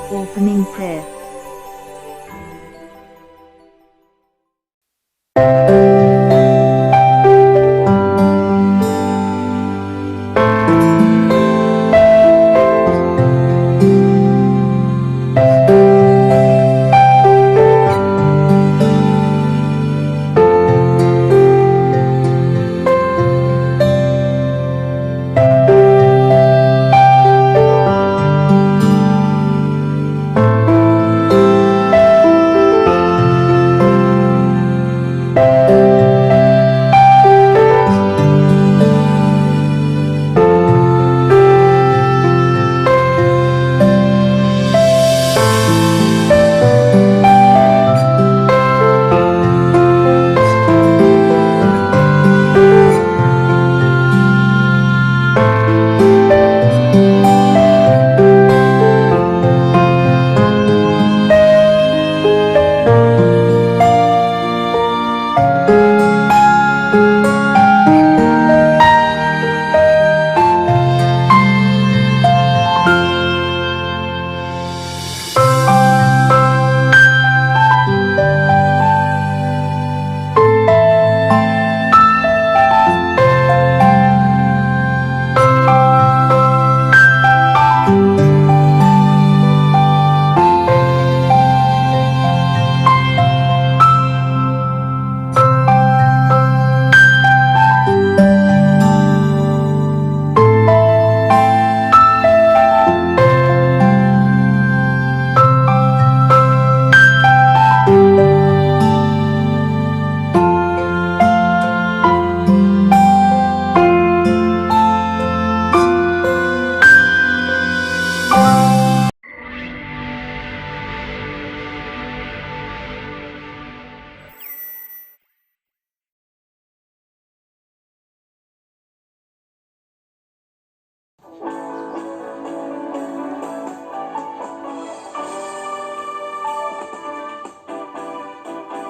Opening prayer.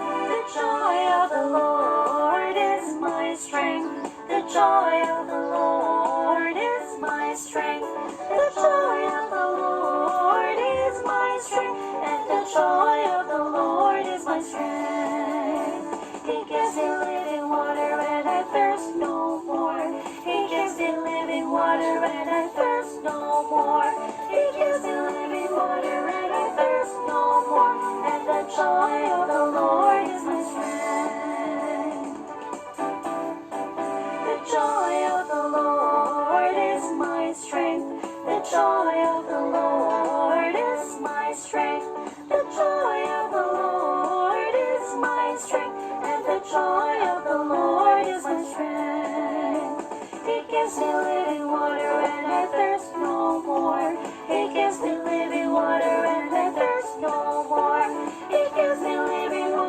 The joy of the Lord is my strength. The joy of the Lord is my strength. The joy of the Lord is my strength. And the joy of the Lord is my strength. He gives me living water and I thirst no more. He gives me living water and I thirst no more. He gives me living water and I thirst no more. And the joy of the Lord is my strength. The joy of the Lord is my strength. The joy of the Lord is my strength. The joy of the Lord is my strength. And the joy of the Lord is my strength. He gives me living water and I thirst no more. He gives me living water and I thirst no more. He gives me living water.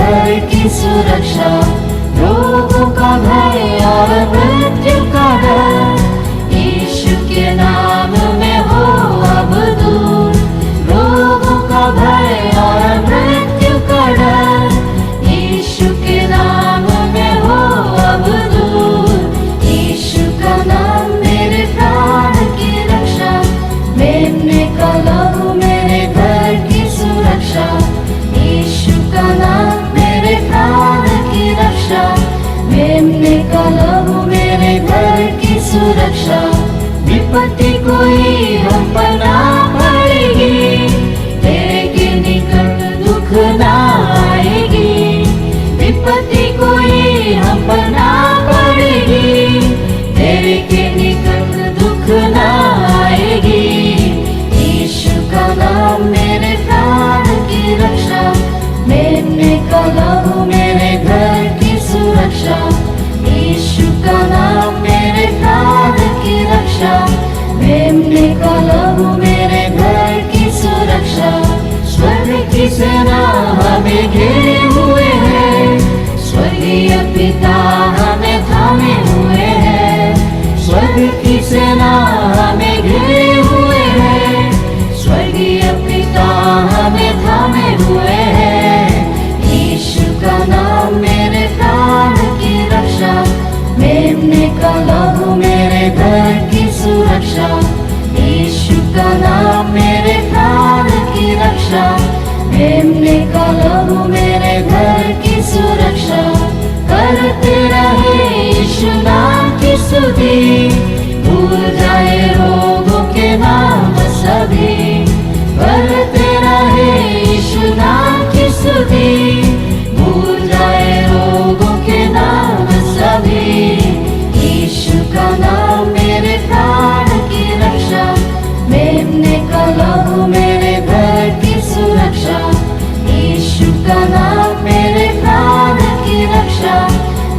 घर की सुरक्षा, रोगों का भय और मृत्यु का डर यीशु के नाम में हो अब दूर। रोगों का भय और मृत्यु का डर यीशु के नाम में हो अब दूर। यीशु का नाम मेरे प्राण की रक्षा, मेमने का लहू मेरे घर की सुरक्षा। यीशु का नाम मेरे प्राण की रक्षा, मेमने का लहू मेरे घर की सुरक्षा। विपत्ति कोई हम पर ना पड़ेगी, तेरे के निकट दुख ना आएगी। विपत्ति कोई हम पर ना पड़ेगी, तेरे के निकट दुख ना आएगी। यीशु का नाम मेरे प्राण की रक्षा, मेमने का लहू मेरे घर की सुरक्षा। यीशु का नाम मेरे प्राण की रक्षा, मेमने का लहू मेरे घर की सुरक्षा। स्वर्ग की सेना हमें घेरे हुए है, स्वर्गीय पिता हमें थामे हुए है। स्वर्ग की सेना हमें घेरे हुए है, स्वर्गीय पिता हमें थामे हुए है। यीशु का नाम मेरे प्राण की रक्षा, मेमने का लहू मेरे घर की सुरक्षा। यीशु का नाम मेरे प्राण की रक्षा, मेमने का लहू मेरे घर की सुरक्षा। करते रहे यीशु नाम की स्तुति, भूल जाए रोगों के नाम सभी। करते रहे यीशु नाम की स्तुति, भूल जाए रोगों के नाम सभी। यीशु का नाम मेरे प्राण की रक्षा, मेमने का लहू मेरे घर की सुरक्षा। यीशु का नाम मेरे प्राण की रक्षा,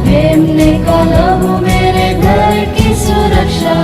मेमने का लहू मेरे घर की सुरक्षा।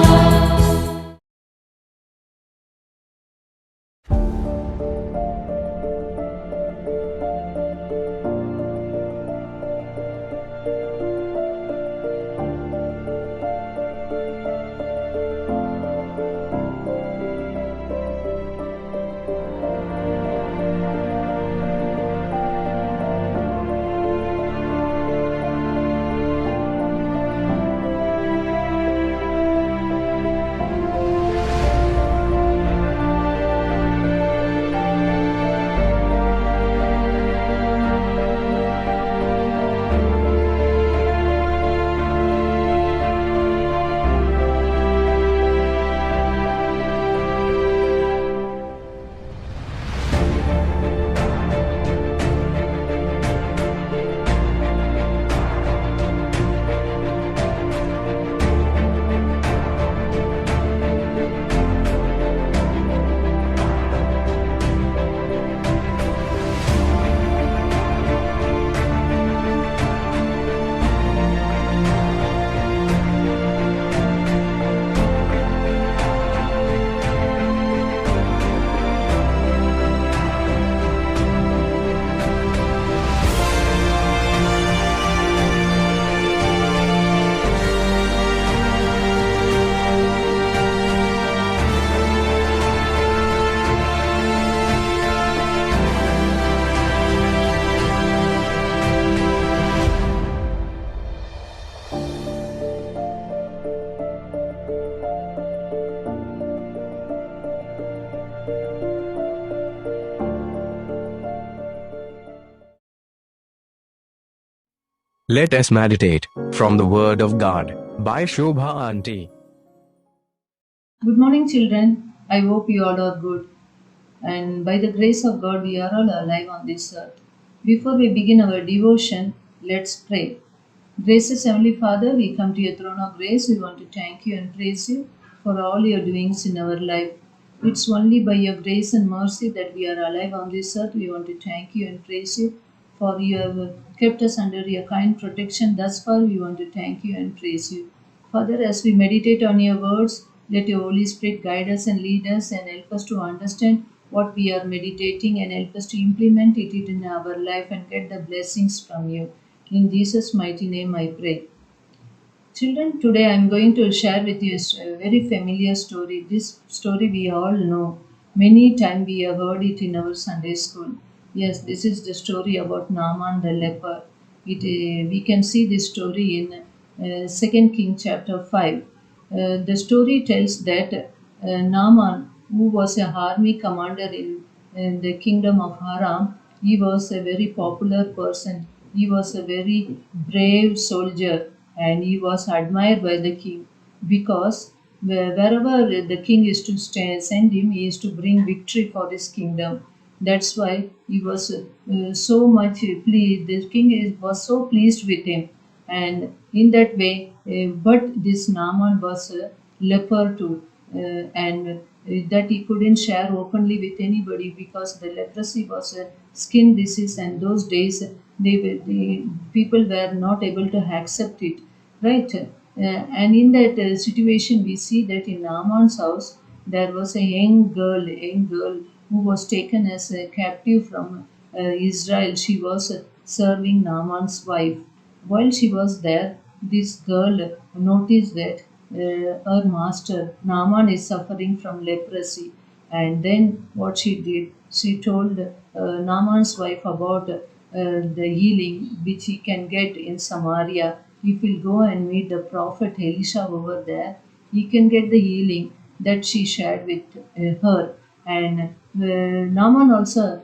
Let us meditate from the Word of God by Shobha Aunty. Good morning, children. I hope you all are good. And by the grace of God, we are all alive on this earth. Before we begin our devotion, let's pray. Gracious Heavenly Father, we come to your throne of grace. We want to thank you and praise you for all your doings in our life. It's only by your grace and mercy that we are alive on this earth. We want to thank you and praise you for you have kept us under your kind protection thus far. We want to thank you and praise you. Father, as we meditate on your words, let your Holy Spirit guide us and lead us and help us to understand what we are meditating and help us to implement it in our life and get the blessings from you. In Jesus' mighty name I pray. Children, today I'm going to share with you a very familiar story. This story we all know. Many times we have heard it in our Sunday school. Yes, this is the story about Naaman the leper. We can see this story in 2 King chapter 5. The story tells that Naaman, who was a army commander in the kingdom of Haram, he was a very popular person. He was a very brave soldier and he was admired by the king because wherever the king is to send him, he is to bring victory for his kingdom. That's why he was so much pleased. The king was so pleased with him, and in that way, but this Naaman was a leper too, and that he couldn't share openly with anybody because the leprosy was a skin disease, and those days the people were not able to accept it, right? And in that situation, we see that in Naaman's house there was a young girl who was taken as a captive from Israel. She was serving Naaman's wife. While she was there, this girl noticed that her master Naaman is suffering from leprosy, and then what she did, she told Naaman's wife about the healing which he can get in Samaria. If he'll go and meet the prophet Elisha over there, he can get the healing that she shared with her. And Naaman also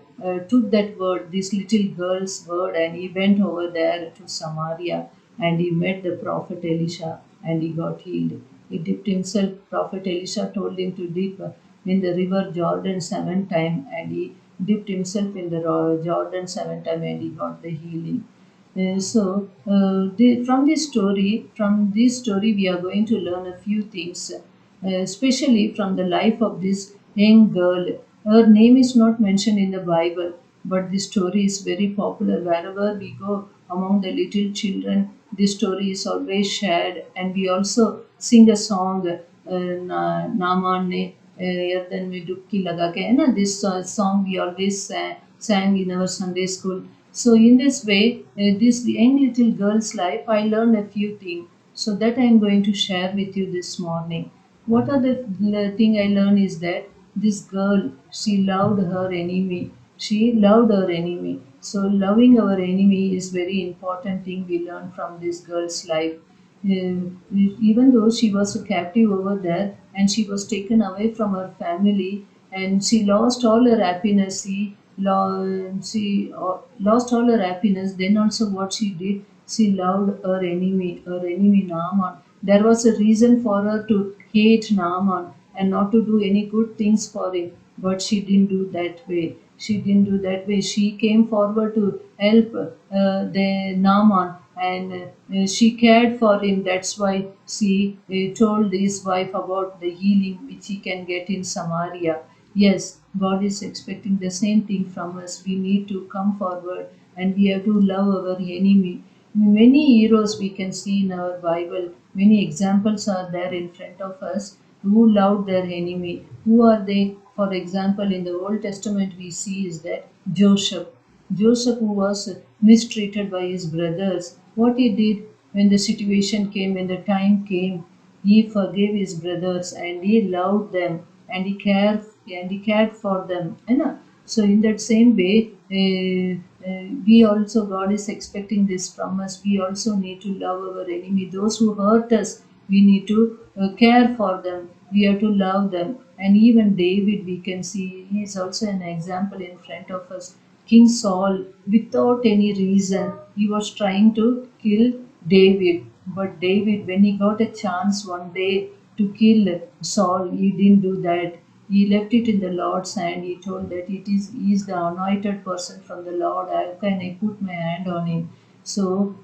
took that word, this little girl's word, and he went over there to Samaria and he met the prophet Elisha and he got healed. He dipped himself, prophet Elisha told him to dip in the river Jordan 7 times, and he dipped himself in the Jordan 7 times and he got the healing. From this story, we are going to learn a few things, especially from the life of this young girl. Her name is not mentioned in the Bible, but this story is very popular. Wherever we go among the little children, this story is always shared, and we also sing a song, Naaman ne Yardan में डुबकी लगा के, है ना? This song we always sang in our Sunday school. So in this way, this young little girl's life, I learned a few things. So that I am going to share with you this morning. What are the thing I learned is that this girl, she loved her enemy. She loved her enemy. So loving our enemy is very important thing we learn from this girl's life. Even though she was a captive over there and she was taken away from her family and she lost all her happiness, she lost all her happiness. Then also what she did, she loved her enemy Naaman. There was a reason for her to hate Naaman and not to do any good things for him, but she didn't do that way. She didn't do that way. She came forward to help the Naaman, and she cared for him. That's why she told his wife about the healing which he can get in Samaria. Yes, God is expecting the same thing from us. We need to come forward and we have to love our enemy. Many heroes we can see in our Bible, many examples are there in front of us who loved their enemy. Who are they? For example, in the Old Testament, we see is that Joseph. Joseph, who was mistreated by his brothers, what he did when the situation came, when the time came, he forgave his brothers and he loved them and he cared for them. You know? So in that same way, we also God is expecting this from us. We also need to love our enemy. Those who hurt us, we need to care for them. We have to love them. And even David, we can see he is also an example in front of us. King Saul, without any reason, he was trying to kill David. But David, when he got a chance one day to kill Saul, he didn't do that. He left it in the Lord's hand. He told that he is the anointed person from the Lord. How can I put my hand on him? So,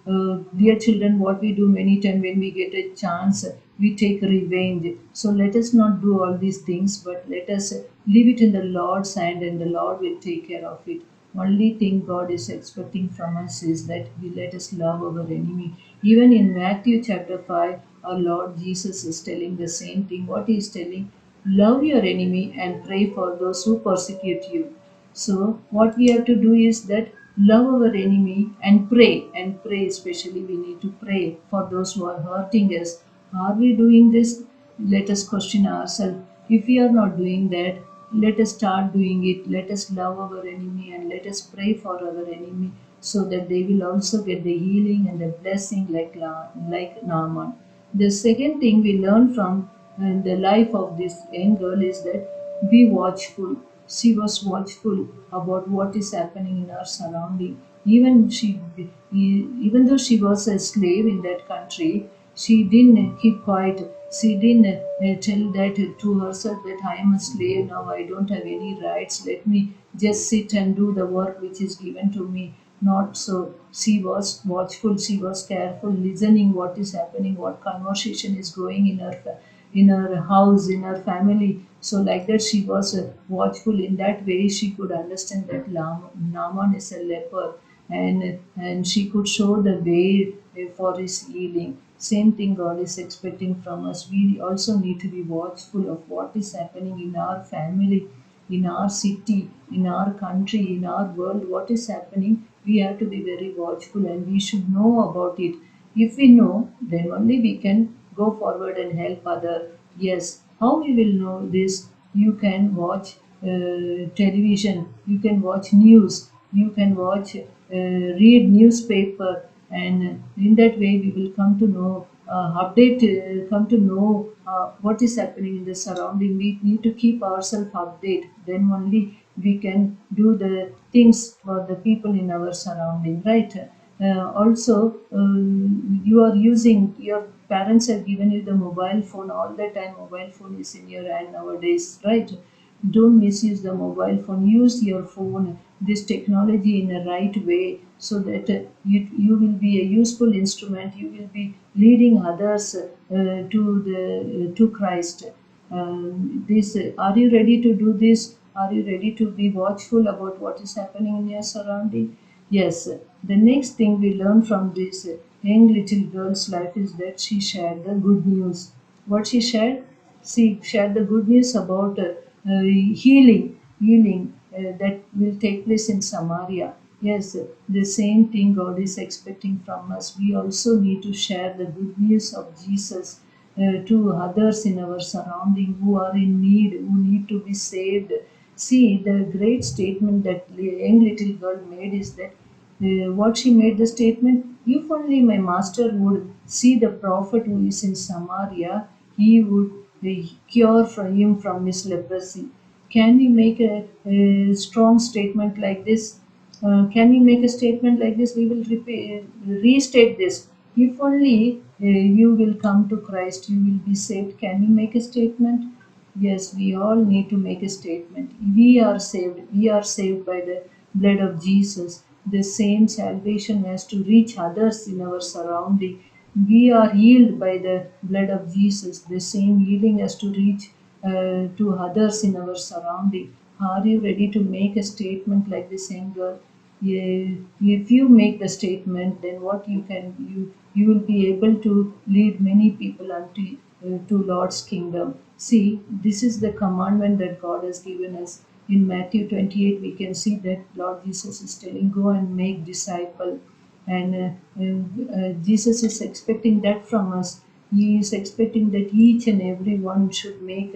dear children, what we do many times when we get a chance, we take revenge. So let us not do all these things, but let us leave it in the Lord's hand, and the Lord will take care of it. Only thing God is expecting from us is that we let us love our enemy. Even in Matthew chapter 5, our Lord Jesus is telling the same thing. What he is telling? love your enemy and pray for those who persecute you. So what we have to do is that love our enemy and pray, especially we need to pray for those who are hurting us. Are we doing this? Let us question ourselves. If we are not doing that, let us start doing it. Let us love our enemy and let us pray for our enemy so that they will also get the healing and the blessing like Naaman. The second thing we learn from the life of this young girl is that be watchful. She was watchful about what is happening in her surrounding. Even though she was a slave in that country, she didn't keep quiet. She didn't tell that to herself that I am a slave now. I don't have any rights. Let me just sit and do the work which is given to me. Not so. She was watchful. She was careful, listening what is happening, what conversation is going in her house, in her family. So like that, she was watchful. In that way, she could understand that Naaman is a leper, and she could show the way for his healing. Same thing God is expecting from us. We also need to be watchful of what is happening in our family, in our city, in our country, in our world. What is happening? We have to be very watchful and we should know about it. If we know, then only we can go forward and help other. Yes, how we will know this? You can watch television, you can watch news, you can read newspaper, and in that way we will come to know come to know what is happening in the surrounding. We need to keep ourselves updated. Then only we can do the things for the people in our surrounding, right? Also, you are using your parents have given you the mobile phone all the time. Mobile phone is in your hand nowadays, right? Don't misuse the mobile phone. Use your phone, this technology in a right way, so that you will be a useful instrument. You will be leading others to Christ. This Are you ready to do this? Are you ready to be watchful about what is happening in your surrounding? Yes. The next thing we learn from this young little girl's life is that she shared the good news. What she shared? She shared the good news about healing that will take place in Samaria. Yes, the same thing God is expecting from us. We also need to share the good news of Jesus to others in our surrounding who are in need, who need to be saved. See, the great statement that the young little girl made is that what she made the statement, if only my master would see the prophet who is in Samaria, he would cure from him from his leprosy. Can we make a strong statement like this? Can we make a statement like this? We will restate this. If only you will come to Christ, you will be saved. Can we make a statement? Yes, we all need to make a statement. We are saved. We are saved by the blood of Jesus. The same salvation has to reach others in our surrounding. We are healed by the blood of Jesus. The same healing has to reach to others in our surrounding. Are you ready to make a statement like this, Engel? Yeah, if you make the statement, then what you will be able to lead many people unto to Lord's kingdom. See, this is the commandment that God has given us. In Matthew 28, we can see that Lord Jesus is telling, "Go and make disciple." And Jesus is expecting that from us. He is expecting that each and every one should make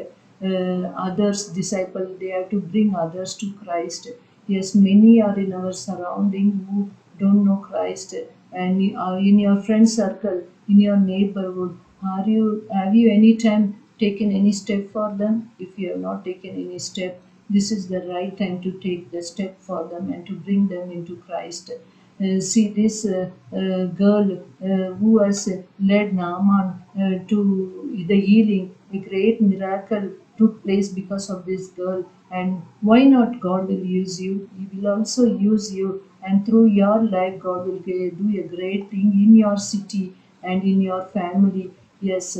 others disciple. They have to bring others to Christ. Yes, many are in our surrounding who don't know Christ, and you are in your friend circle, in your neighborhood. Have you any time taken any step for them? If you have not taken any step, this is the right time to take the step for them and to bring them into Christ. See this girl who has led Naaman to the healing. A great miracle took place because of this girl. And why not? God will use you. He will also use you. And through your life, God will do a great thing in your city and in your family. Yes,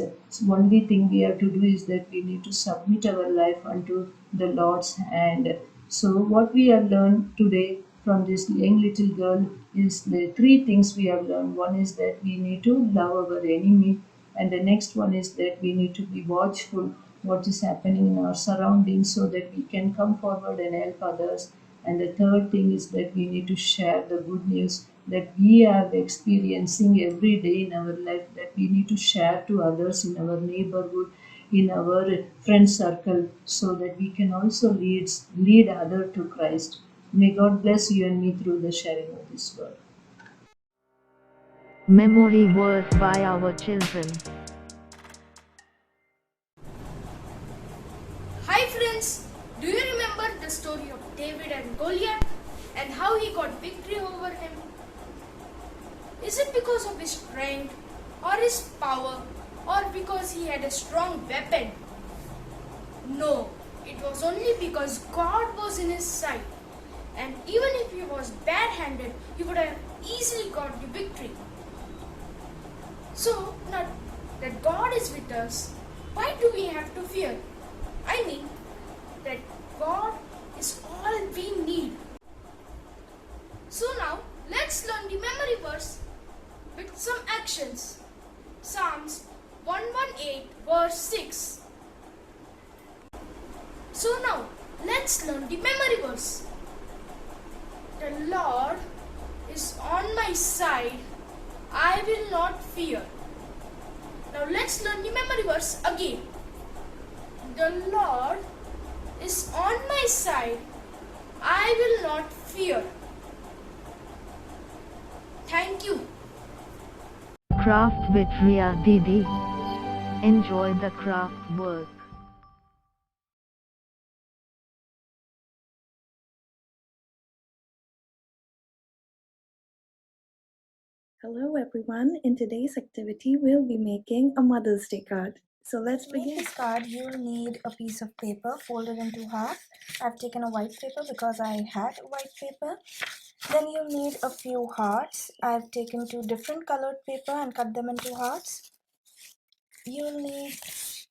only thing we have to do is that we need to submit our life unto the Lord's hand. So, what we have learned today from this young little girl is the three things we have learned. One is that we need to love our enemy, and the next one is that we need to be watchful what is happening in our surroundings so that we can come forward and help others. And the third thing is that we need to share the good news that we are experiencing every day in our life, that we need to share to others in our neighborhood, in our friend circle, so that we can also lead other to Christ. May God bless you and me through the sharing of this word. Memory verse by our children. Hi friends, do you remember the story of David and Goliath and how he got victory over him? Is it because of his strength or his power or because he had a strong weapon? No, it was only because God was in his side, and even if he was bad-handed, he would have easily got the victory. So, now that God is with us, why do we have to fear? I mean, that God is all we need. So now, let's learn the memory verse with some actions. Psalms 118 verse 6. So now, let's learn the memory verse. The Lord is on my side, I will not fear. Now let's learn the memory verse again. The Lord is on my side, I will not fear. Thank you. Craft with Ria Didi. Enjoy the craft work. Hello everyone, in today's activity we'll be making a Mother's Day card. So let's To make begin. this card, you will need a piece of paper folded into half. I've taken a white paper because I had white paper. Then you'll need a few hearts. I've taken two different colored paper and cut them into hearts. You'll need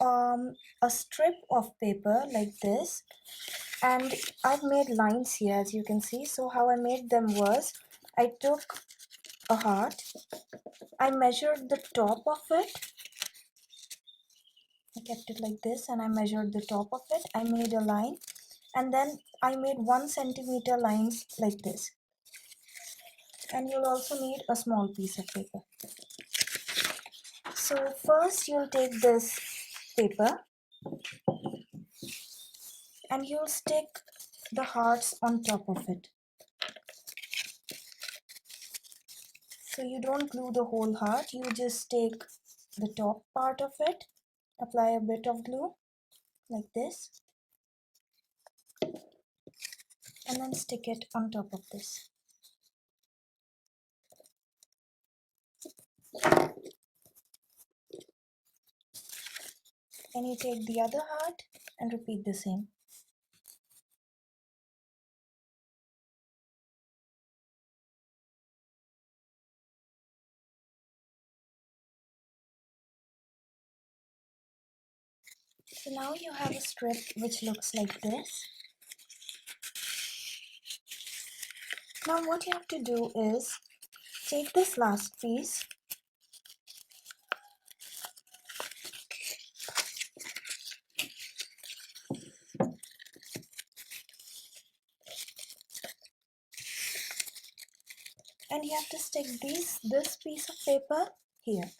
a strip of paper like this, and I've made lines here as you can see. So how I made them was, I took a heart, I measured the top of it, I kept it like this and I measured the top of it. I made a line and then I made 1 centimeter lines like this. And you'll also need a small piece of paper. So first you'll take this paper and you'll stick the hearts on top of it. So you don't glue the whole heart, you just take the top part of it, apply a bit of glue like this, and then stick it on top of this. Then you take the other heart and repeat the same. So now you have a strip which looks like this. Now what you have to do is take this last piece and you have to stick this piece of paper here.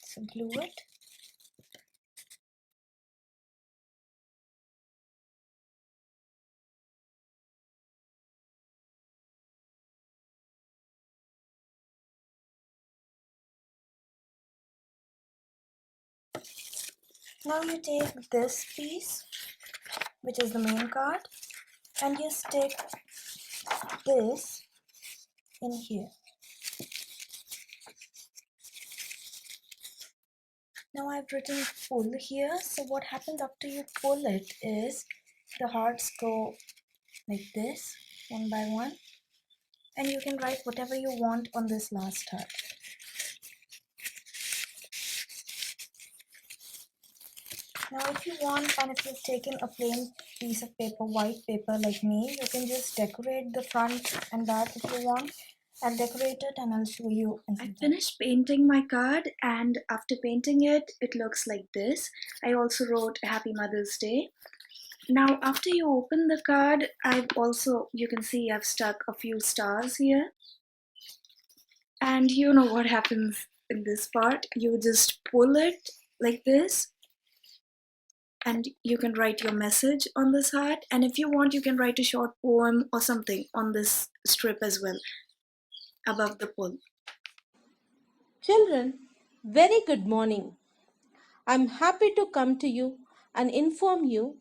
So glue it. Now you take this piece, which is the main card, and you stick this in here. Now I've written pull here, so what happens after you pull it is the hearts go like this, one by one, and you can write whatever you want on this last heart. Now if you want, and if you've taken a plain piece of paper, white paper like me, you can just decorate the front and back if you want. I'll decorate it and I'll show you. I finished painting my card, and after painting it, it looks like this. I also wrote Happy Mother's Day. Now, after you open the card, you can see I've stuck a few stars here. And you know what happens in this part. You just pull it like this, and you can write your message on this heart. And if you want, you can write a short poem or something on this strip as well, above the pull. Children, very good morning. I'm happy to come to you and inform you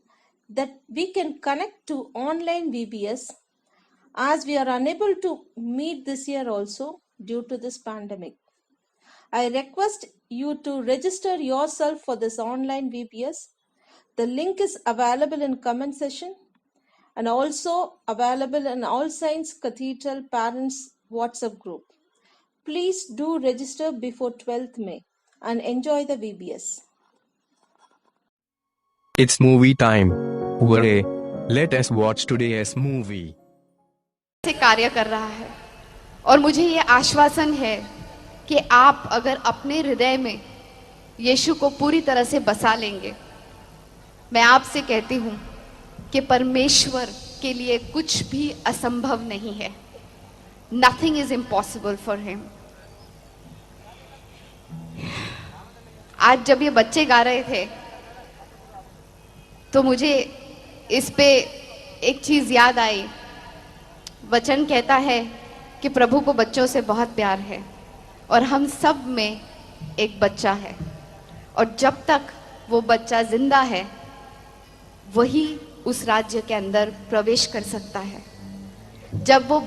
that we can connect to online VBS as we are unable to meet this year also due to this pandemic. I request you to register yourself for this online VBS. The link is available in comment section and also available in All Saints Cathedral Parents WhatsApp group. Please do register before 12th May and enjoy the VBS. It's movie time. Hooray! Let us watch today's movie. से कार्य कर रहा है और मुझे ये आश्वासन है कि आप अगर अपने हृदय में यीशु को पूरी तरह से बसा लेंगे, मैं आपसे कहती हूँ कि परमेश्वर के लिए कुछ भी असंभव नहीं है. Nothing is impossible for him. आज जब ये बच्चे गा रहे थे तो मुझे इस पे एक चीज याद आई. वचन कहता है कि प्रभु को बच्चों से बहुत प्यार है और हम सब में एक बच्चा है और जब तक वो बच्चा जिंदा है वही उस राज्य के अंदर प्रवेश कर सकता है. जब वो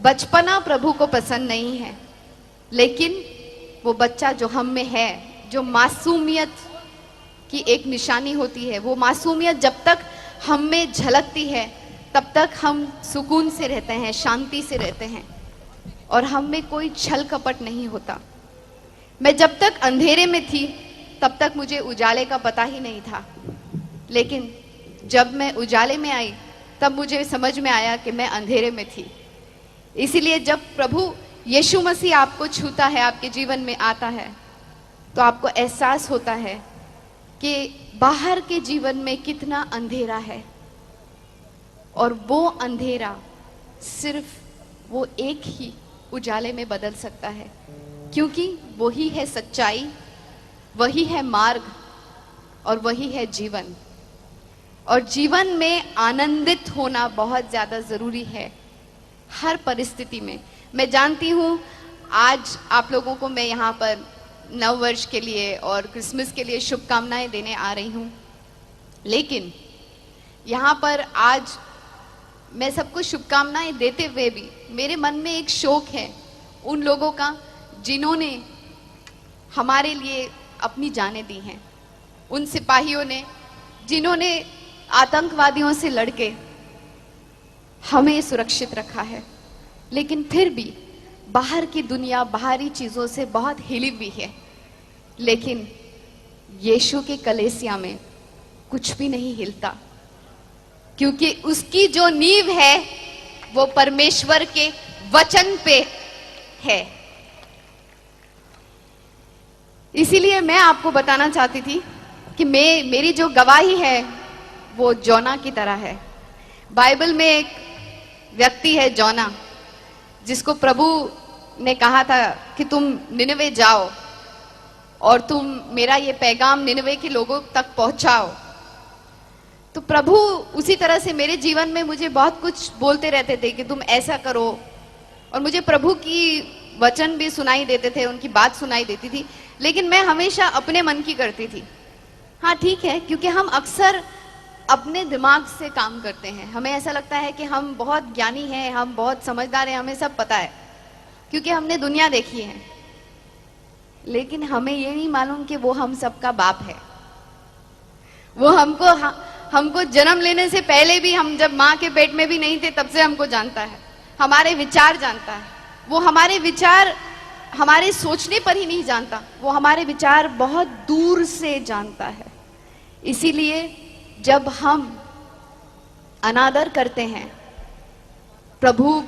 बचपना प्रभु को पसंद नहीं है, लेकिन वो बच्चा जो हम में है, जो मासूमियत की एक निशानी होती है, वो मासूमियत जब तक हम में झलकती है तब तक हम सुकून से रहते हैं, शांति से रहते हैं और हम में कोई छल कपट नहीं होता. मैं जब तक अंधेरे में थी तब तक मुझे उजाले का पता ही नहीं था, लेकिन जब मैं उजाले में आई तब मुझे समझ में आया कि मैं अंधेरे में थी. इसीलिए जब प्रभु यीशु मसीह आपको छूता है, आपके जीवन में आता है, तो आपको एहसास होता है कि बाहर के जीवन में कितना अंधेरा है और वो अंधेरा सिर्फ वो एक ही उजाले में बदल सकता है, क्योंकि वही है सच्चाई, वही है मार्ग और वही है जीवन. और जीवन में आनंदित होना बहुत ज़्यादा ज़रूरी है हर परिस्थिति में. मैं जानती हूँ आज आप लोगों को मैं यहाँ पर नव वर्ष के लिए और क्रिसमस के लिए शुभकामनाएं देने आ रही हूँ, लेकिन यहाँ पर आज मैं सबको शुभकामनाएं देते हुए भी मेरे मन में एक शोक है उन लोगों का जिन्होंने हमारे लिए अपनी जानें दी हैं, उन सिपाहियों ने जिन्होंने आतंकवादियों से लड़के हमें सुरक्षित रखा है, लेकिन फिर भी बाहर की दुनिया बाहरी चीज़ों से बहुत हिली हुई है, लेकिन यीशु के कलीसिया में कुछ भी नहीं हिलता, क्योंकि उसकी जो नींव है वो परमेश्वर के वचन पे है. इसीलिए मैं आपको बताना चाहती थी कि मेरी जो गवाही है वो जोना की तरह है. बाइबल में एक व्यक्ति है जोना, जिसको प्रभु ने कहा था कि तुम निनवे जाओ और तुम मेरा ये पैगाम निनवे के लोगों तक पहुंचाओ. तो प्रभु उसी तरह से मेरे जीवन में मुझे बहुत कुछ बोलते रहते थे कि तुम ऐसा करो, और मुझे प्रभु की वचन भी सुनाई देते थे, उनकी बात सुनाई देती थी, लेकिन मैं हमेशा अपने मन की करती थी. हाँ ठीक है, क्योंकि हम अक्सर अपने दिमाग से काम करते हैं. हमें ऐसा लगता है कि हम बहुत ज्ञानी हैं, हम बहुत समझदार हैं, हमें सब पता है, क्योंकि हमने दुनिया देखी है. लेकिन हमें ये नहीं मालूम कि वो हम सबका बाप है. वो हमको जन्म लेने से पहले भी, हम जब माँ के पेट में भी नहीं थे तब से हमको जानता है, हमारे विचार जानता है. वो हमारे विचार हमारे सोचने पर ही नहीं जानता, वो हमारे विचार बहुत दूर से जानता है. इसीलिए जब हम अनादर करते हैं, प्रभु,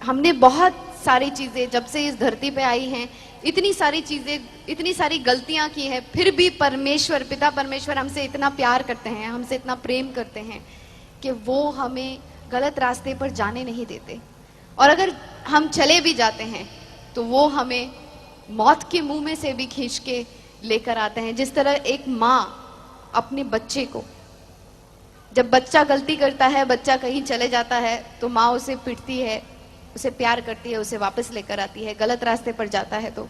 हमने बहुत सारी चीजें जब से इस धरती पे आई हैं, इतनी सारी चीजें, इतनी सारी गलतियां की हैं, फिर भी परमेश्वर, पिता परमेश्वर हमसे इतना प्यार करते हैं, हमसे इतना प्रेम करते हैं कि वो हमें गलत रास्ते पर जाने नहीं देते। और अगर हम चले भी जाते हैं तो वो हमें मौत के मुंह में से भी खींच के लेकर आते हैं। जिस तरह एक माँ अपने बच्चे को, जब बच्चा गलती करता है, बच्चा कहीं चले जाता है, तो माँ उसे पीटती है, उसे प्यार करती है, उसे वापस लेकर आती है, गलत रास्ते पर जाता है तो।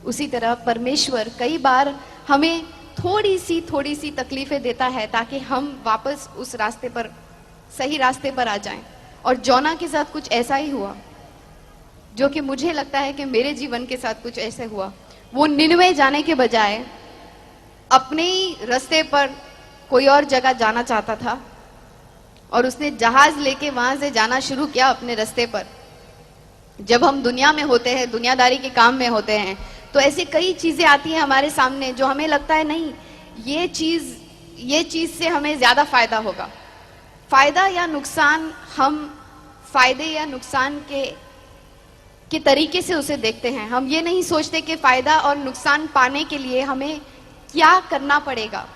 उसी तरह परमेश्वर कई बार हमें थोड़ी सी तकलीफें देता है ताकि हम वापस उस रास्ते पर, सही रास्ते पर आ जाएं। और जोना के साथ कुछ ऐसा ही हुआ, जो कि मुझे लगता है कि मेरे जीवन के साथ कुछ ऐसे हुआ। वो निनवे जाने के बजाय अपने ही रास्ते पर कोई और जगह जाना चाहता था और उसने जहाज लेके वहां से जाना शुरू किया अपने रास्ते पर। जब हम दुनिया में होते हैं, दुनियादारी के काम में होते हैं, तो ऐसी कई चीजें आती हैं हमारे सामने जो हमें लगता है नहीं, ये चीज से हमें ज्यादा फायदा होगा। फायदा या नुकसान, हम फायदे या नुकसान के तरीके से उसे देखते हैं। हम ये नहीं सोचते कि फायदा और नुकसान पाने के लिए हमें क्या करना पड़ेगा।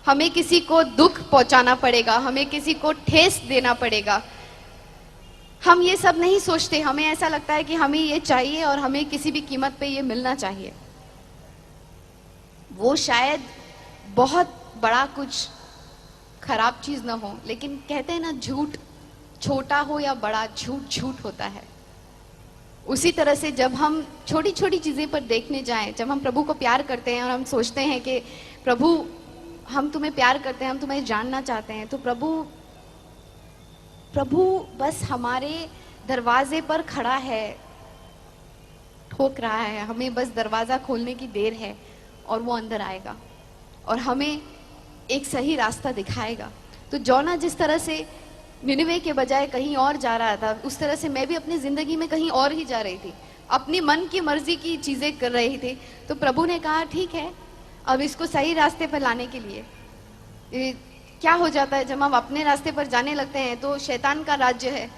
हमें किसी को दुख पहुंचाना पड़ेगा, हमें किसी को ठेस देना पड़ेगा। हम ये सब नहीं सोचते। हमें ऐसा लगता है कि हमें ये चाहिए और हमें किसी भी कीमत पे ये मिलना चाहिए। वो शायद बहुत बड़ा कुछ खराब चीज ना हो, लेकिन कहते हैं ना, झूठ छोटा हो या बड़ा, झूठ झूठ होता है। उसी तरह से जब हम छोटी छोटी चीजें पर देखने जाएं, जब हम प्रभु को प्यार करते हैं और हम सोचते हैं कि प्रभु, हम तुम्हें प्यार करते हैं, हम तुम्हें जानना चाहते हैं, तो प्रभु बस हमारे दरवाजे पर खड़ा है, ठोक रहा है। हमें बस दरवाजा खोलने की देर है और वो अंदर आएगा और हमें एक सही रास्ता दिखाएगा। तो जोना जिस तरह से निनवे के बजाय कहीं और जा रहा था, उस तरह से मैं भी अपनी जिंदगी में कहीं और ही जा रही थी, अपनी मन की मर्जी की चीजें कर रही थी। तो प्रभु ने कहा ठीक है, अब इसको सही रास्ते पर लाने के लिए क्या हो जाता है, जब हम अपने रास्ते पर जाने लगते हैं तो शैतान का राज्य है,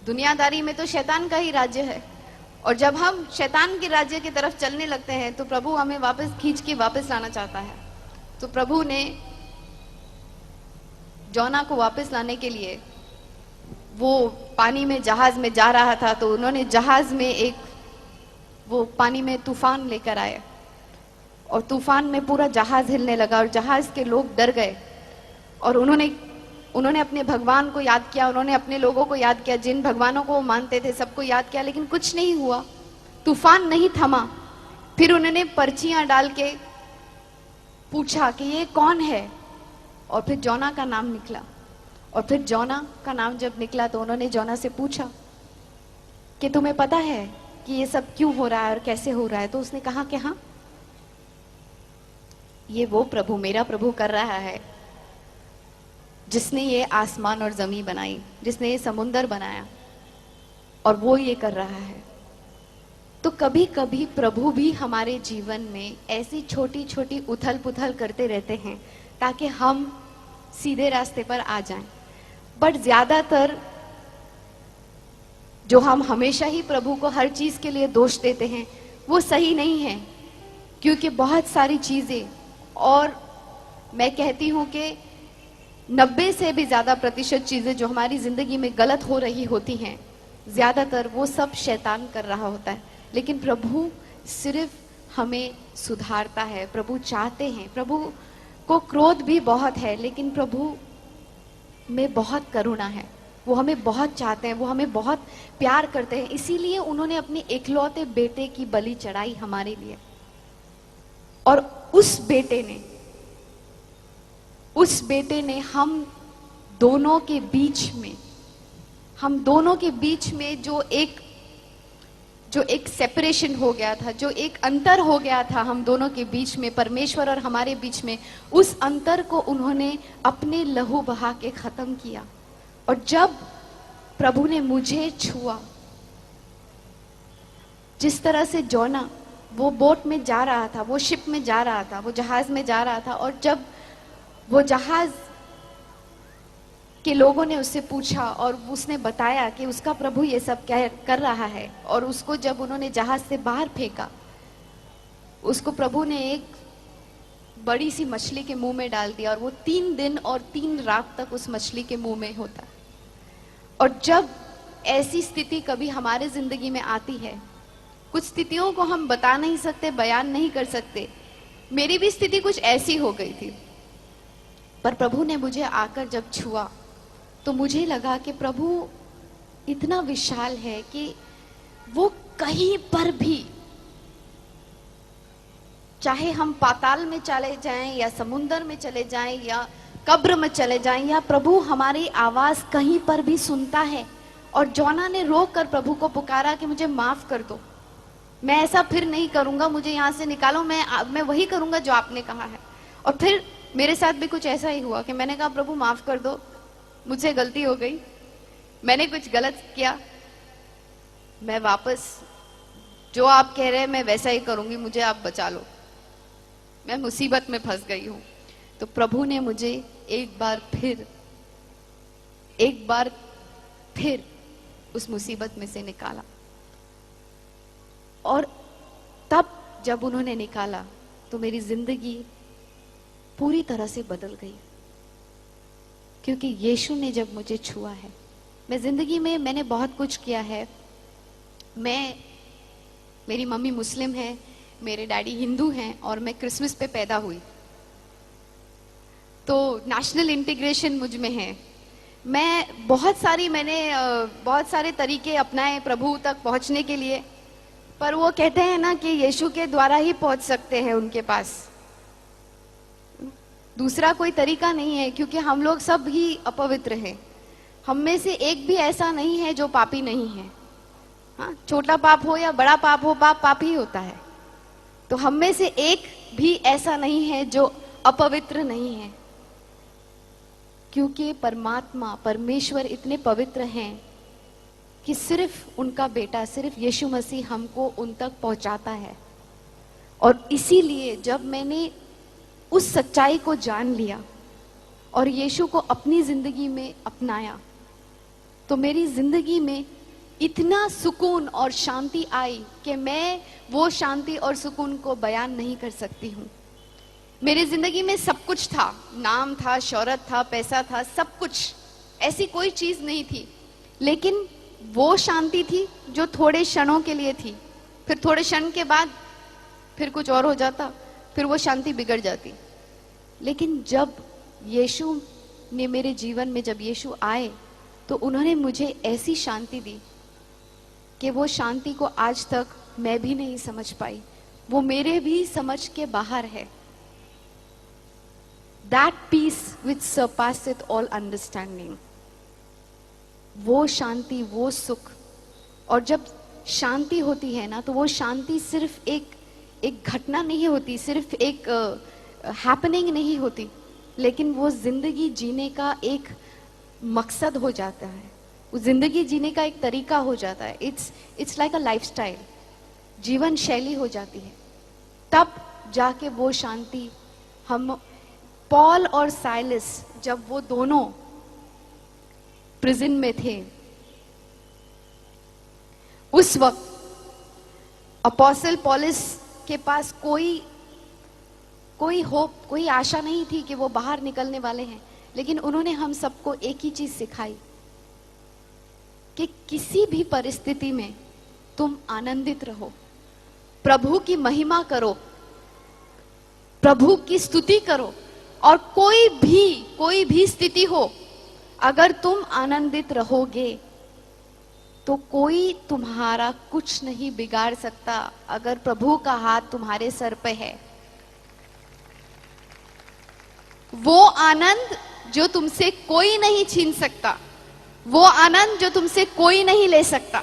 दुनियादारी में तो शैतान का ही राज्य है। और जब हम शैतान के राज्य की तरफ चलने लगते हैं तो प्रभु हमें वापस खींच के वापस लाना चाहता है। तो प्रभु ने जोना को वापस लाने के लिए, वो पानी में जहाज में जा रहा था, तो उन्होंने जहाज में वो पानी में तूफान लेकर आए और तूफान में पूरा जहाज हिलने लगा और जहाज के लोग डर गए और उन्होंने अपने भगवान को याद किया, उन्होंने अपने लोगों को याद किया, जिन भगवानों को वो मानते थे सबको याद किया, लेकिन कुछ नहीं हुआ, तूफान नहीं थमा। फिर उन्होंने पर्चियां डाल के पूछा कि ये कौन है, और फिर जोना का नाम निकला। और फिर जोना का नाम जब निकला तो उन्होंने जोना से पूछा कि तुम्हें पता है कि ये सब क्यों हो रहा है और कैसे हो रहा है। तो उसने कहा कि हाँ, ये वो प्रभु, मेरा प्रभु कर रहा है जिसने ये आसमान और जमीन बनाई, जिसने ये समुंदर बनाया, और वो ये कर रहा है। तो कभी कभी प्रभु भी हमारे जीवन में ऐसी छोटी छोटी उथल पुथल करते रहते हैं ताकि हम सीधे रास्ते पर आ जाएं। बट ज्यादातर जो हम हमेशा ही प्रभु को हर चीज के लिए दोष देते हैं वो सही नहीं है, क्योंकि बहुत सारी चीजें, और मैं कहती हूं कि 90 से भी ज्यादा प्रतिशत चीजें जो हमारी जिंदगी में गलत हो रही होती हैं, ज्यादातर वो सब शैतान कर रहा होता है। लेकिन प्रभु सिर्फ हमें सुधारता है। प्रभु चाहते हैं, प्रभु को क्रोध भी बहुत है, लेकिन प्रभु में बहुत करुणा है। वो हमें बहुत चाहते हैं, वो हमें बहुत प्यार करते हैं, इसीलिए उन्होंने अपने इकलौते बेटे की बलि चढ़ाई हमारे लिए। और उस बेटे ने हम दोनों के बीच में जो एक सेपरेशन हो गया था, जो एक अंतर हो गया था हम दोनों के बीच में, परमेश्वर और हमारे बीच में, उस अंतर को उन्होंने अपने लहू बहा के खत्म किया। और जब प्रभु ने मुझे छुआ, जिस तरह से जोना वो बोट में जा रहा था, वो शिप में जा रहा था, वो जहाज में जा रहा था, और जब वो जहाज के लोगों ने उससे पूछा और उसने बताया कि उसका प्रभु ये सब क्या कर रहा है, और उसको जब उन्होंने जहाज से बाहर फेंका, उसको प्रभु ने एक बड़ी सी मछली के मुंह में डाल दिया, और वो 3 दिन और 3 रात तक उस मछली के मुंह में होता। और जब ऐसी स्थिति कभी हमारे जिंदगी में आती है, कुछ स्थितियों को हम बता नहीं सकते, बयान नहीं कर सकते। मेरी भी स्थिति कुछ ऐसी हो गई थी, पर प्रभु ने मुझे आकर जब छुआ तो मुझे लगा कि प्रभु इतना विशाल है कि वो कहीं पर भी, चाहे हम पाताल में चले जाएं या समुंदर में चले जाएं या कब्र में चले जाएं, या प्रभु हमारी आवाज कहीं पर भी सुनता है। और जोना ने रोक कर प्रभु को पुकारा कि मुझे माफ कर दो, मैं ऐसा फिर नहीं करूंगा, मुझे यहां से निकालो, मैं वही करूंगा जो आपने कहा है। और फिर मेरे साथ भी कुछ ऐसा ही हुआ कि मैंने कहा प्रभु माफ कर दो, मुझसे गलती हो गई, मैंने कुछ गलत किया, मैं वापस जो आप कह रहे हैं मैं वैसा ही करूंगी, मुझे आप बचा लो, मैं मुसीबत में फंस गई हूं। तो प्रभु ने मुझे एक बार फिर उस मुसीबत में से निकाला। और तब जब उन्होंने निकाला तो मेरी जिंदगी पूरी तरह से बदल गई, क्योंकि यीशु ने जब मुझे छुआ है। मैं जिंदगी में मैंने बहुत कुछ किया है। मेरी मम्मी मुस्लिम है, मेरे डैडी हिंदू हैं, और मैं क्रिसमस पे पैदा हुई, तो नेशनल इंटीग्रेशन मुझ में है। मैंने बहुत सारे तरीके अपनाए प्रभु तक पहुंचने के लिए, पर वो कहते हैं ना कि यीशु के द्वारा ही पहुंच सकते हैं उनके पास, दूसरा कोई तरीका नहीं है, क्योंकि हम लोग सब ही अपवित्र हैं। हम में से एक भी ऐसा नहीं है जो पापी नहीं है। हाँ, छोटा पाप हो या बड़ा पाप हो, पाप ही होता है। तो हम में से एक भी ऐसा नहीं है जो अपवित्र नहीं है, क्योंकि परमेश्वर इतने पवित्र हैं कि सिर्फ उनका बेटा, सिर्फ यीशु मसीह हमको उन तक पहुंचाता है। और इसीलिए जब मैंने उस सच्चाई को जान लिया और यीशु को अपनी जिंदगी में अपनाया, तो मेरी जिंदगी में इतना सुकून और शांति आई कि मैं वो शांति और सुकून को बयान नहीं कर सकती हूँ। मेरी जिंदगी में सब कुछ था, नाम था, शोहरत था, पैसा था, सब कुछ, ऐसी कोई चीज नहीं थी, लेकिन वो शांति थी जो थोड़े क्षणों के लिए थी, फिर थोड़े क्षण के बाद फिर कुछ और हो जाता, फिर वो शांति बिगड़ जाती। लेकिन जब यीशु ने मेरे जीवन में, जब यीशु आए, तो उन्होंने मुझे ऐसी शांति दी कि वो शांति को आज तक मैं भी नहीं समझ पाई, वो मेरे भी समझ के बाहर है। That peace which surpasseth all understanding, वो शांति, वो सुख। और जब शांति होती है ना, तो वो शांति सिर्फ एक घटना नहीं होती, सिर्फ एक हैपनिंग नहीं होती, लेकिन वो जिंदगी जीने का एक मकसद हो जाता है, वो जिंदगी जीने का एक तरीका हो जाता है। इट्स लाइक अ लाइफस्टाइल, जीवन शैली हो जाती है। तब जाके वो शांति हम, पॉल और साइलस, जब वो दोनों प्रिजन में थे, उस वक्त अपोस्टल पॉलस के पास कोई होप, कोई आशा नहीं थी कि वो बाहर निकलने वाले हैं, लेकिन उन्होंने हम सबको एक ही चीज सिखाई कि किसी भी परिस्थिति में तुम आनंदित रहो, प्रभु की महिमा करो, प्रभु की स्तुति करो, और कोई भी स्थिति हो, अगर तुम आनंदित रहोगे तो कोई तुम्हारा कुछ नहीं बिगाड़ सकता, अगर प्रभु का हाथ तुम्हारे सर पे है। वो आनंद जो तुमसे कोई नहीं छीन सकता, वो आनंद जो तुमसे कोई नहीं ले सकता,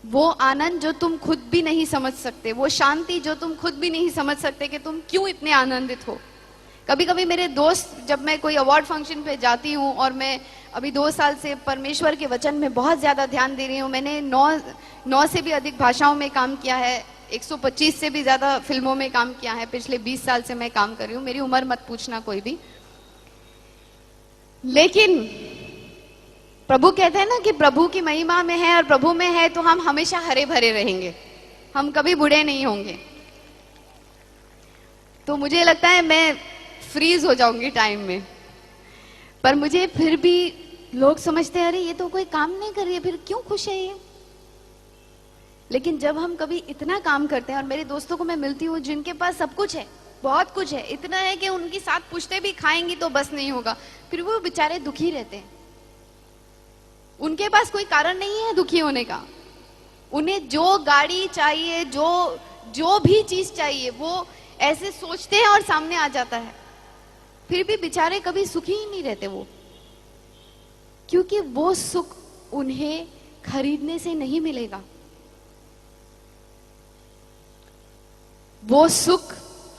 वो आनंद जो तुम खुद भी नहीं समझ सकते, वो शांति जो तुम खुद भी नहीं समझ सकते कि तुम क्यों इतने आनंदित हो। कभी कभी मेरे दोस्त, जब मैं कोई अवार्ड फंक्शन पे जाती हूँ, और मैं अभी 2 साल से परमेश्वर के वचन में बहुत ज्यादा ध्यान दे रही हूँ, मैंने 9 से भी अधिक भाषाओं में काम किया है, 125 से भी ज्यादा फिल्मों में काम किया है, पिछले 20 साल से मैं काम कर रही हूँ, मेरी उम्र मत पूछना कोई भी। लेकिन प्रभु कहते हैं ना कि प्रभु की महिमा में है और प्रभु में है तो हम हमेशा हरे भरे रहेंगे, हम कभी बूढ़े नहीं होंगे। तो मुझे लगता है मैं फ्रीज हो जाऊंगी टाइम में, पर मुझे फिर भी लोग समझते हैं अरे ये तो कोई काम नहीं कर रही है, फिर क्यों खुश है ये। लेकिन जब हम कभी इतना काम करते हैं, और मेरे दोस्तों को मैं मिलती हूँ जिनके पास सब कुछ है, बहुत कुछ है, इतना है कि उनके साथ पूछते भी खाएंगी तो बस नहीं होगा, फिर वो बेचारे दुखी रहते हैं। उनके पास कोई कारण नहीं है दुखी होने का, उन्हें जो गाड़ी चाहिए, जो भी चीज चाहिए वो ऐसे सोचते हैं और सामने आ जाता है, फिर भी बेचारे कभी सुखी ही नहीं रहते वो, क्योंकि वो सुख उन्हें खरीदने से नहीं मिलेगा। वो सुख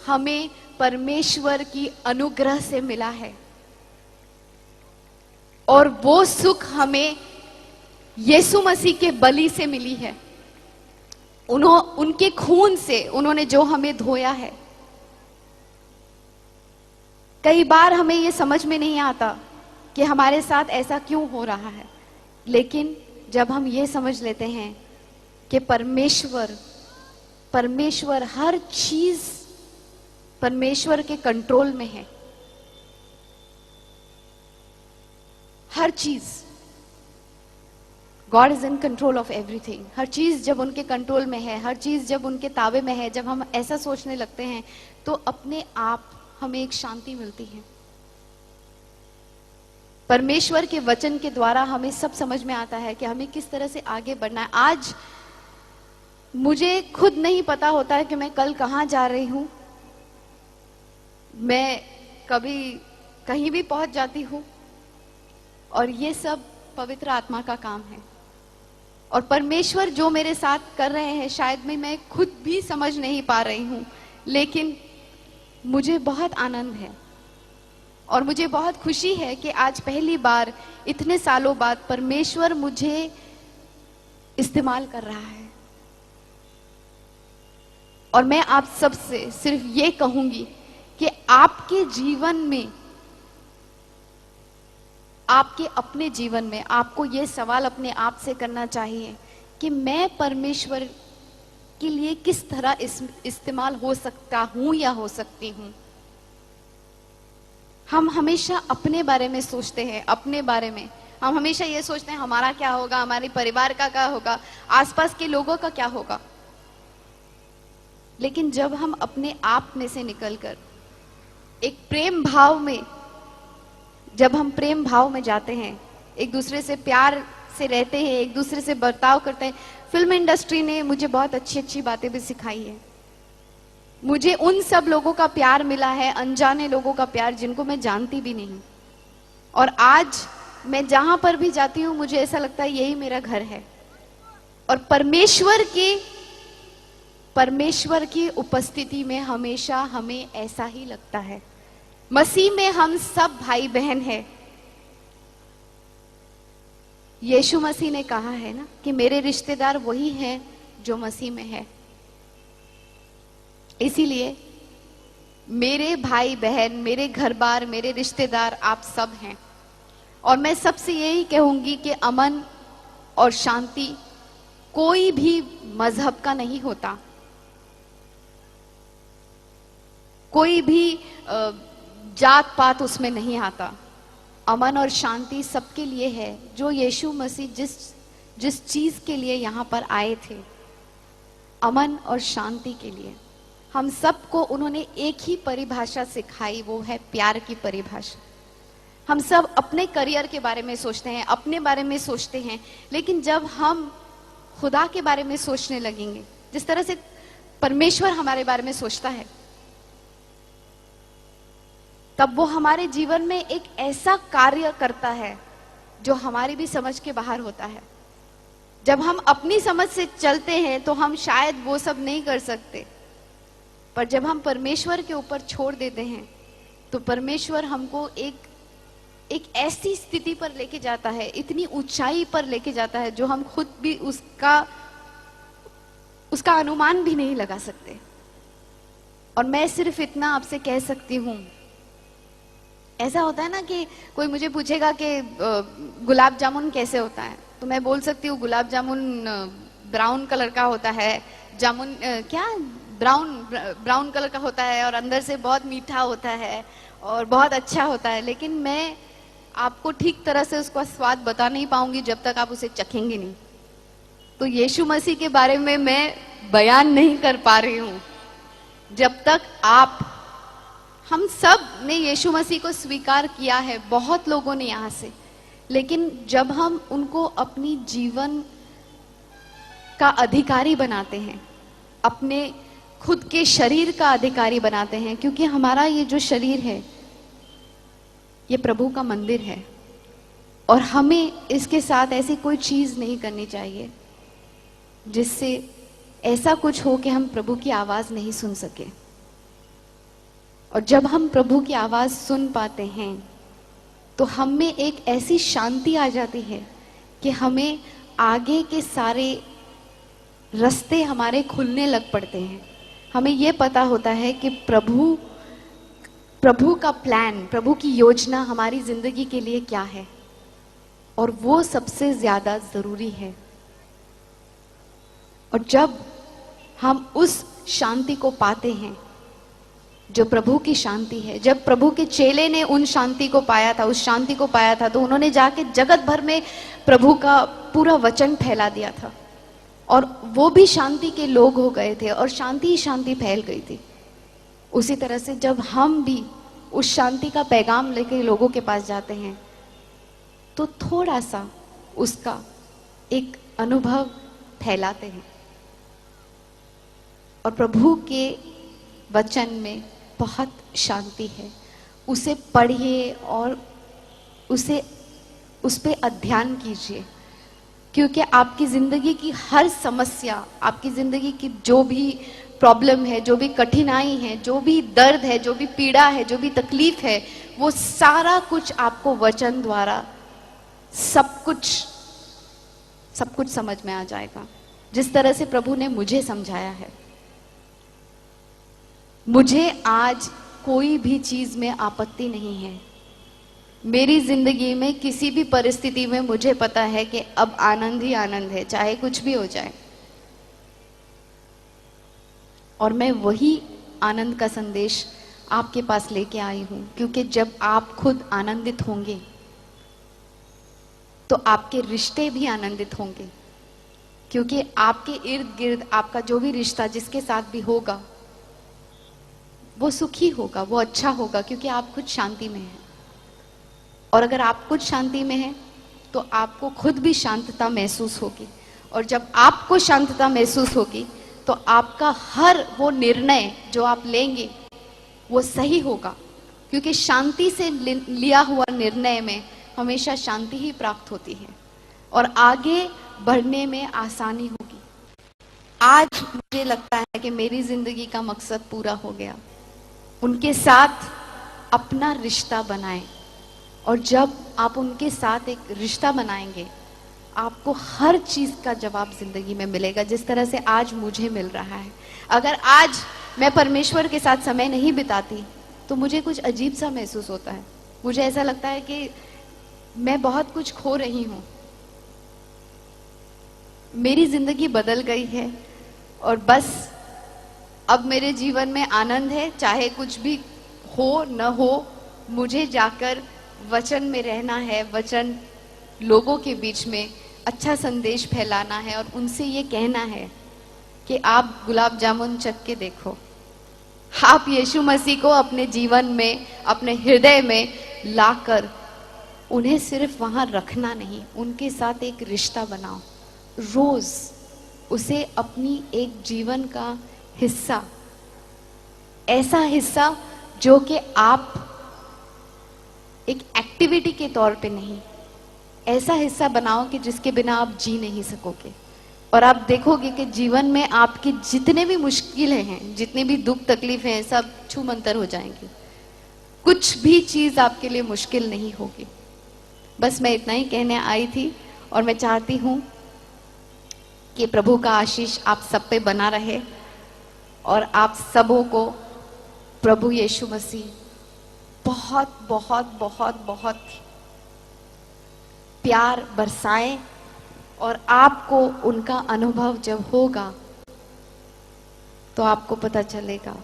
हमें परमेश्वर की अनुग्रह से मिला है, और वो सुख हमें यीशु मसीह के बलि से मिली है। उनके खून से उन्होंने जो हमें धोया है। कई बार हमें ये समझ में नहीं आता कि हमारे साथ ऐसा क्यों हो रहा है, लेकिन जब हम ये समझ लेते हैं कि परमेश्वर हर चीज परमेश्वर के कंट्रोल में है, हर चीज, God is in control of everything. हर चीज जब उनके कंट्रोल में है, हर चीज जब उनके ताबे में है, जब हम ऐसा सोचने लगते हैं तो अपने आप हमें एक शांति मिलती है। परमेश्वर के वचन के द्वारा हमें सब समझ में आता है कि हमें किस तरह से आगे बढ़ना है। आज मुझे खुद नहीं पता होता है कि मैं कल कहां जा रही हूं, मैं कभी कहीं भी पहुंच जाती हूं, और ये सब पवित्र आत्मा का काम है। और परमेश्वर जो मेरे साथ कर रहे हैं शायद मैं खुद भी समझ नहीं पा रही हूं, लेकिन मुझे बहुत आनंद है और मुझे बहुत खुशी है कि आज पहली बार इतने सालों बाद परमेश्वर मुझे इस्तेमाल कर रहा है। और मैं आप सबसे सिर्फ ये कहूंगी कि आपके जीवन में, आपके अपने जीवन में आपको ये सवाल अपने आप से करना चाहिए कि मैं परमेश्वर के लिए किस तरह इस्तेमाल हो सकता हूं या हो सकती हूं। हम हमेशा अपने बारे में सोचते हैं, अपने बारे में हम हमेशा ये सोचते हैं हमारा क्या होगा, हमारे परिवार का क्या होगा, आसपास के लोगों का क्या होगा। लेकिन जब हम अपने आप में से निकलकर एक प्रेम भाव में, जब हम प्रेम भाव में जाते हैं, एक दूसरे से प्यार से रहते हैं, एक दूसरे से बर्ताव करते हैं। फिल्म इंडस्ट्री ने मुझे बहुत अच्छी अच्छी बातें भी सिखाई है। मुझे उन सब लोगों का प्यार मिला है, अनजाने लोगों का प्यार जिनको मैं जानती भी नहीं, और आज मैं जहां पर भी जाती हूं मुझे ऐसा लगता है यही मेरा घर है। और परमेश्वर की उपस्थिति में हमेशा हमें ऐसा ही लगता है। मसीह में हम सब भाई बहन हैं। यीशु मसीह ने कहा है ना कि मेरे रिश्तेदार वही हैं जो मसीह में है। इसीलिए मेरे भाई बहन, मेरे घर बार, मेरे रिश्तेदार आप सब हैं। और मैं सबसे यही कहूंगी कि अमन और शांति कोई भी मजहब का नहीं होता, कोई भी जात पात उसमें नहीं आता। अमन और शांति सबके लिए है, जो यीशु मसीह जिस चीज के लिए यहाँ पर आए थे, अमन और शांति के लिए। हम सबको उन्होंने एक ही परिभाषा सिखाई, वो है प्यार की परिभाषा। हम सब अपने करियर के बारे में सोचते हैं, अपने बारे में सोचते हैं, लेकिन जब हम खुदा के बारे में सोचने लगेंगे, जिस तरह से परमेश्वर हमारे बारे में सोचता है, तब वो हमारे जीवन में एक ऐसा कार्य करता है जो हमारी भी समझ के बाहर होता है। जब हम अपनी समझ से चलते हैं तो हम शायद वो सब नहीं कर सकते, पर जब हम परमेश्वर के ऊपर छोड़ देते हैं तो परमेश्वर हमको एक ऐसी स्थिति पर लेके जाता है, इतनी ऊंचाई पर लेके जाता है जो हम खुद भी उसका अनुमान भी नहीं लगा सकते। और मैं सिर्फ इतना आपसे कह सकती हूँ, ऐसा होता है ना कि कोई मुझे पूछेगा कि गुलाब जामुन कैसे होता है, तो मैं बोल सकती हूँ गुलाब जामुन ब्राउन कलर का होता है, जामुन क्या ब्राउन कलर का होता है और अंदर से बहुत मीठा होता है और बहुत अच्छा होता है। लेकिन मैं आपको ठीक तरह से उसका स्वाद बता नहीं पाऊंगी जब तक आप उसे चखेंगे नहीं। तो यीशु मसीह के बारे में मैं बयान नहीं कर पा रही हूँ जब तक आप, हम सब ने यीशु मसीह को स्वीकार किया है, बहुत लोगों ने यहाँ से, लेकिन जब हम उनको अपनी जीवन का अधिकारी बनाते हैं, अपने खुद के शरीर का अधिकारी बनाते हैं, क्योंकि हमारा ये जो शरीर है ये प्रभु का मंदिर है और हमें इसके साथ ऐसी कोई चीज नहीं करनी चाहिए जिससे ऐसा कुछ हो कि हम प्रभु की आवाज नहीं सुन सके। और जब हम प्रभु की आवाज सुन पाते हैं तो हम में एक ऐसी शांति आ जाती है कि हमें आगे के सारे रास्ते हमारे खुलने लग पड़ते हैं। हमें यह पता होता है कि प्रभु का प्लान, प्रभु की योजना हमारी जिंदगी के लिए क्या है और वो सबसे ज्यादा जरूरी है। और जब हम उस शांति को पाते हैं जो प्रभु की शांति है, जब प्रभु के चेले ने उन शांति को पाया था, उस शांति को पाया था, तो उन्होंने जाके जगत भर में प्रभु का पूरा वचन फैला दिया था और वो भी शांति के लोग हो गए थे और शांति ही शांति फैल गई थी। उसी तरह से जब हम भी उस शांति का पैगाम लेकर लोगों के पास जाते हैं तो थोड़ा सा उसका एक अनुभव फैलाते हैं। और प्रभु के वचन में बहुत शांति है, उसे पढ़िए और उस पे अध्ययन कीजिए, क्योंकि आपकी जिंदगी की हर समस्या, आपकी जिंदगी की जो भी प्रॉब्लम है, जो भी कठिनाई है, जो भी दर्द है, जो भी पीड़ा है, जो भी तकलीफ है, वो सारा कुछ आपको वचन द्वारा सब कुछ समझ में आ जाएगा, जिस तरह से प्रभु ने मुझे समझाया है। मुझे आज कोई भी चीज में आपत्ति नहीं है। मेरी जिंदगी में किसी भी परिस्थिति में मुझे पता है कि अब आनंद ही आनंद है, चाहे कुछ भी हो जाए। और मैं वही आनंद का संदेश आपके पास लेके आई हूं, क्योंकि जब आप खुद आनंदित होंगे तो आपके रिश्ते भी आनंदित होंगे, क्योंकि आपके इर्द गिर्द आपका जो भी रिश्ता जिसके साथ भी होगा वो सुखी होगा, वो अच्छा होगा, क्योंकि आप खुद शांति में हैं। और अगर आप खुद शांति में हैं तो आपको खुद भी शांतता महसूस होगी, और जब आपको शांतता महसूस होगी तो आपका हर वो निर्णय जो आप लेंगे वो सही होगा, क्योंकि शांति से लिया हुआ निर्णय में हमेशा शांति ही प्राप्त होती है और आगे बढ़ने में आसानी होगी। आज मुझे लगता है कि मेरी जिंदगी का मकसद पूरा हो गया। उनके साथ अपना रिश्ता बनाएं, और जब आप उनके साथ एक रिश्ता बनाएंगे आपको हर चीज का जवाब जिंदगी में मिलेगा, जिस तरह से आज मुझे मिल रहा है। अगर आज मैं परमेश्वर के साथ समय नहीं बिताती तो मुझे कुछ अजीब सा महसूस होता है। मुझे ऐसा लगता है कि मैं बहुत कुछ खो रही हूं। मेरी जिंदगी बदल गई है और बस अब मेरे जीवन में आनंद है, चाहे कुछ भी हो न हो। मुझे जाकर वचन में रहना है, वचन लोगों के बीच में अच्छा संदेश फैलाना है और उनसे ये कहना है कि आप गुलाब जामुन चख के देखो, आप यीशु मसीह को अपने जीवन में, अपने हृदय में लाकर उन्हें सिर्फ वहां रखना नहीं, उनके साथ एक रिश्ता बनाओ। रोज उसे अपनी एक जीवन का हिस्सा, ऐसा हिस्सा जो कि आप एक एक्टिविटी के तौर पे नहीं, ऐसा हिस्सा बनाओ कि जिसके बिना आप जी नहीं सकोगे। और आप देखोगे कि जीवन में आपके जितने भी मुश्किलें हैं, जितने भी दुख तकलीफें हैं, सब छूमंतर हो जाएंगी। कुछ भी चीज आपके लिए मुश्किल नहीं होगी। बस मैं इतना ही कहने आई थी और मैं चाहती हूं कि प्रभु का आशीष आप सब पे बना रहे और आप सबों को प्रभु यीशु मसीह बहुत बहुत बहुत बहुत प्यार बरसाएं और आपको उनका अनुभव जब होगा तो आपको पता चलेगा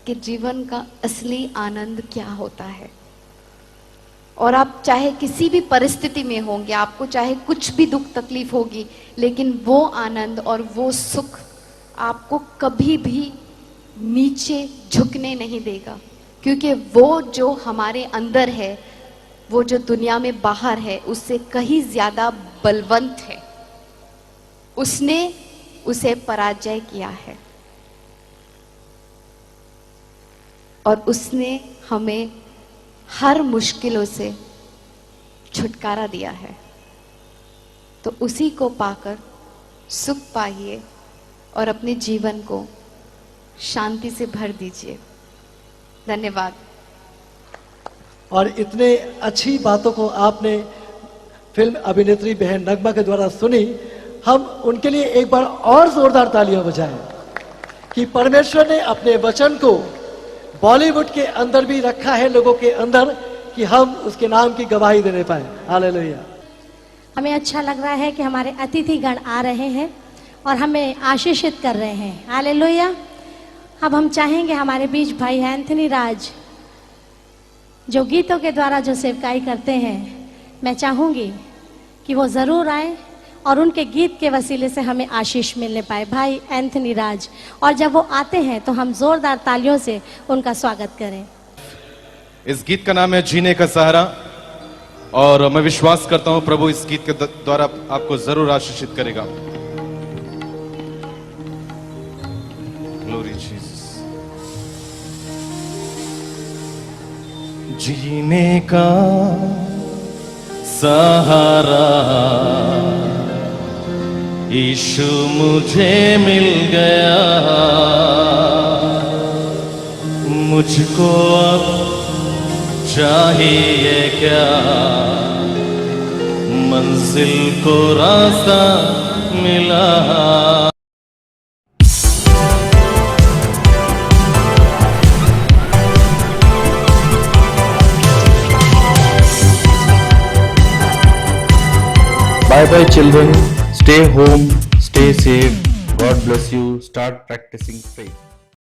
कि जीवन का असली आनंद क्या होता है। और आप चाहे किसी भी परिस्थिति में होंगे, आपको चाहे कुछ भी दुख तकलीफ होगी, लेकिन वो आनंद और वो सुख आपको कभी भी नीचे झुकने नहीं देगा, क्योंकि वो जो हमारे अंदर है, वो जो दुनिया में बाहर है, उससे कहीं ज्यादा बलवंत है। उसने उसे पराजय किया है और उसने हमें हर मुश्किलों से छुटकारा दिया है। तो उसी को पाकर सुख पाइए और अपने जीवन को शांति से भर दीजिए। धन्यवाद। और इतने अच्छी बातों को आपने फिल्म अभिनेत्री बहन नगमा के द्वारा सुनी। हम उनके लिए एक बार और जोरदार तालियां बजाएं कि परमेश्वर ने अपने वचन को बॉलीवुड के अंदर भी रखा है, लोगों के अंदर, कि हम उसके नाम की गवाही देने पाए। हालेलुया। हमें अच्छा लग रहा है कि हमारे अतिथिगण आ रहे हैं और हमें आशीषित कर रहे हैं। हालेलुया। अब हम चाहेंगे हमारे बीच भाई एंथनी राज जो गीतों के द्वारा जो सेवकाई करते हैं, मैं चाहूँगी कि वो ज़रूर आए और उनके गीत के वसीले से हमें आशीष मिलने पाए। भाई एंथनी राज, और जब वो आते हैं तो हम जोरदार तालियों से उनका स्वागत करें। इस गीत का नाम है जीने का सहारा, और मैं विश्वास करता हूं प्रभु इस गीत के द्वारा आपको जरूर आशीषित करेगा। Glory Jesus. जीने का सहारा यीशु मुझे मिल गया, मुझको अब चाहिए क्या, मंजिल को रास्ता मिला। Bye bye children, stay home, stay safe, God bless you, start practicing faith.